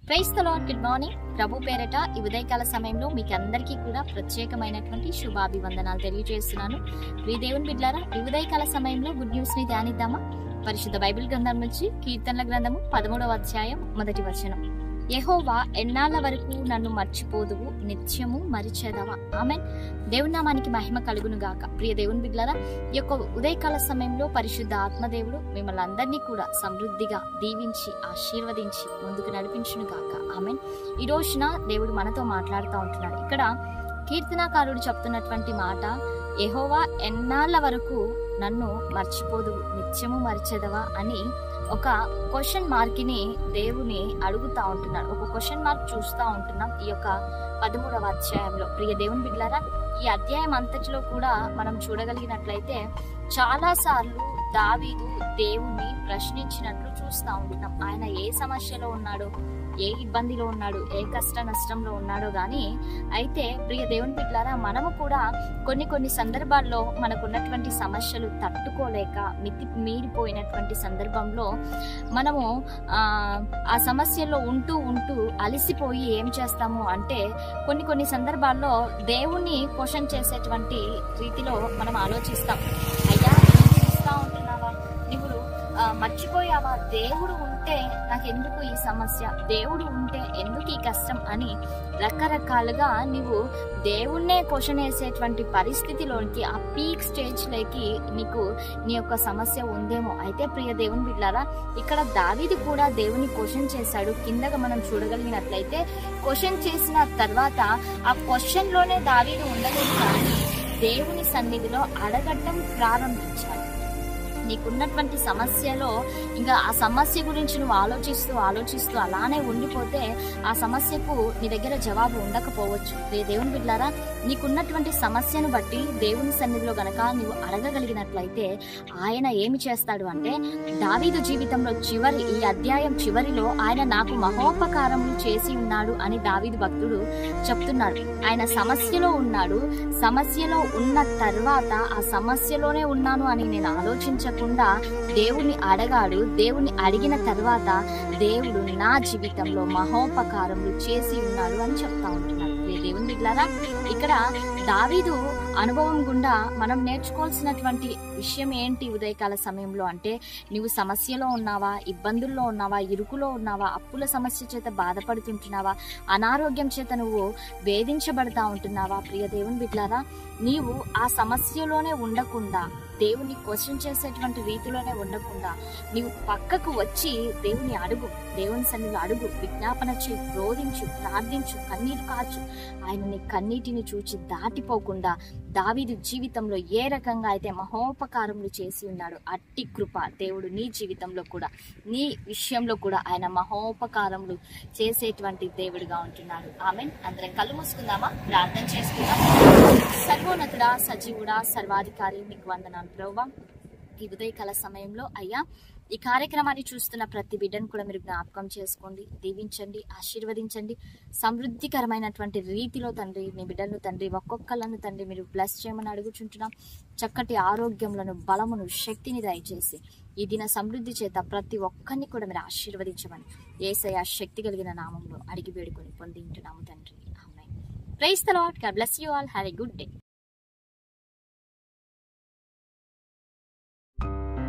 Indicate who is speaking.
Speaker 1: Praise the lord. Good morning. ప్రభు పేరట ఈ ఉదయకాల సమయంలో మీకు అందరికీ కూడా ప్రత్యేకమైనటువంటి శుభాభివందనాలు తెలియజేస్తున్నాను. ప్రియ దేవుని బిడ్డలారా, ఈ ఉదయకాల సమయంలో గుడ్ న్యూస్ ని ధ్యానిద్దామా? పరిశుద్ధ బైబిల్ గ్రంథం నుంచి కీర్తనల గ్రంథము 13వ అధ్యాయం 1వ వచనం. యెహోవా ఎన్నాళ్ళ వరకు నన్ను మర్చిపోదువు, నిత్యము మరిచెదవా. ఆమెన్. దేవుని నామానికి మహిమ కలుగును గాక. ప్రియ దేవుని బిడ్డలారా, ఈ యొక్క ఉదయకాల సమయంలో పరిశుద్ధ ఆత్మదేవుడు మిమ్మల్ని అందరినీ కూడా సమృద్ధిగా దీవించి ఆశీర్వదించి ముందుకు నడిపించును గాక. ఆమెన్. ఈ రోజున దేవుడు మనతో మాట్లాడుతూ ఉంటున్నాడు. ఇక్కడ కీర్తనాకారుడు చెప్తున్నటువంటి మాట, యెహోవా ఎన్నాళ్ళ వరకు నన్ను మర్చిపోదు, నిత్యము మరిచెదవా అని ఒక క్వశ్చన్ మార్క్ ని దేవుని అడుగుతా ఉంటున్నాడు. ఒక క్వశ్చన్ మార్క్ చూస్తూ ఉంటున్నాం ఈ యొక్క 13వ అధ్యాయంలో. ప్రియ దేవుని బిడ్డలారా, ఈ అధ్యాయం అంతటిలో కూడా మనం చూడగలిగినట్లయితే చాలా సార్లు దావీదు దేవుణ్ణి ప్రశ్నించినట్లు చూస్తూ ఉంటున్నాం. ఆయన ఏ సమస్యలో ఉన్నాడో, ఏ ఇబ్బందిలో ఉన్నాడు, ఏ కష్ట నష్టంలో ఉన్నాడో గాని, అయితే ప్రియ దేవుని బిడ్డలారా, మనము కూడా కొన్ని సందర్భాల్లో మనకున్నటువంటి సమస్యలు తట్టుకోలేక మీరిపోయినటువంటి సందర్భంలో మనము ఆ సమస్యలో ఉంటూ అలసిపోయి ఏం చేస్తాము అంటే కొన్ని సందర్భాల్లో దేవుణ్ణి క్వశ్చన్ చేసేటువంటి రీతిలో మనం ఆలోచిస్తాం. అయ్యా, చూస్తా ఉంటున్నావా, నువ్వు మర్చిపోయావా, దేవుడు ఉంటే నాకెందుకు ఈ సమస్య, దేవుడు ఉంటే ఎందుకు ఈ కష్టం అని రకరకాలుగా నువ్వు దేవుణ్ణే క్వశ్చన్ వేసేటువంటి పరిస్థితిలోనికి, ఆ పీక్ స్టేజ్ లోకి నీకు నీ యొక్క సమస్య ఉందేమో. అయితే ప్రియ దేవుని బిడ్డలారా, ఇక్కడ దావీదు కూడా దేవుని క్వశ్చన్ చేశాడు. కిందగా మనం చూడగలిగినట్లయితే క్వశ్చన్ చేసిన తర్వాత ఆ క్వశ్చన్ లోనే దావీదు ఉండలేదు, కానీ దేవుని సన్నిధిలో అడగటం ప్రారంభించాడు. నీకున్నటువంటి సమస్యలో ఇంకా ఆ సమస్య గురించి నువ్వు ఆలోచిస్తూ అలానే ఉండిపోతే ఆ సమస్యకు నీ దగ్గర జవాబు ఉండకపోవచ్చు. దేవుని బిడ్డలారా, నీకున్నటువంటి సమస్యను బట్టి దేవుని సన్నిధిలో గనక నువ్వు అడగగలిగినట్లయితే ఆయన ఏమి చేస్తాడు అంటే, దావీదు జీవితంలో ఈ అధ్యాయం చివరిలో ఆయన నాకు మహోపకారములు చేసి ఉన్నాడు అని దావీదు భక్తుడు చెప్తున్నాడు. ఆయన సమస్యలో ఉన్నాడు. సమస్యలో ఉన్న తర్వాత ఆ సమస్యలోనే ఉన్నాను అని నేను ఆలోచించకుండా దేవుణ్ణి అడగాడు. దేవుణ్ణి అడిగిన తర్వాత దేవుడు నా జీవితంలో మహోపకారములు చేసి ఉన్నాడు అని చెప్తా ఉంటున్నాడు. దేవుని బిడ్డలారా, ఇక్కడ దావీదు అనుభవం గుండా మనం నేర్చుకోవాల్సినటువంటి విషయం ఏంటి ఉదయకాల సమయంలో అంటే, నువ్వు సమస్యలో ఉన్నావా, ఇబ్బందుల్లో ఉన్నావా, ఇరుకులో ఉన్నావా, అప్పుల సమస్య చేత బాధపడుతుంటున్నావా, అనారోగ్యం చేత నువ్వు వేధించబడతా ఉంటున్నావా? ప్రియ దేవుని బిడ్డలారా, నీవు ఆ సమస్యలోనే ఉండకుండా, దేవుని క్వశ్చన్ చేసేటువంటి రీతిలోనే ఉండకుండా నీవు పక్కకు వచ్చి దేవుని అడుగు, దేవుని సన్నిధిలో అడుగు, విజ్ఞాపన చేయి, రోధించు, ప్రార్థించు, కన్నీరు కార్చు. ఆయన నీ కన్నీటిని చూచి దాటిపోకుండా దావీదు జీవితంలో ఏ రకంగా అయితే మహోపకారములు చేసి ఉన్నాడో, అట్టి కృప దేవుడు నీ జీవితంలో కూడా, నీ విషయంలో కూడా ఆయన మహోపకారములు చేసేటువంటి దేవుడిగా ఉంటున్నాడు. ఆమెన్. అందరం కళ్ళు మూసుకుందామా? ప్రార్థన చేసుకుందాం. సర్వోన్నతుడా, సజీవుడా, సర్వాధికారి, మీకు వందనాలు ప్రభువా. ఈ ఉదయకాల సమయంలో అయ్యా, ఈ కార్యక్రమాన్ని చూస్తున్న ప్రతి బిడ్డను కూడా మీరు జ్ఞాపకం చేసుకోండి, దీవించండి, ఆశీర్వదించండి. సమృద్ధికరమైనటువంటి రీతిలో తండ్రి నీ బిడ్డలను తండ్రి ఒక్కొక్కళ్ళను తండ్రి మీరు బ్లెస్ చేయమని అడుగుచుంటున్నాం. చక్కటి ఆరోగ్యములను, బలమును, శక్తిని దయచేసి ఈ దిన సమృద్ధి చేత ప్రతి ఒక్కరిని కూడా మీరు ఆశీర్వదించమని యేసయ్య శక్తి కలిగిన నామంలో అడిగి వేడుకొని పొందింటున్నాము తండ్రి. Amen. Praise the lord. God bless you all. Have a good day.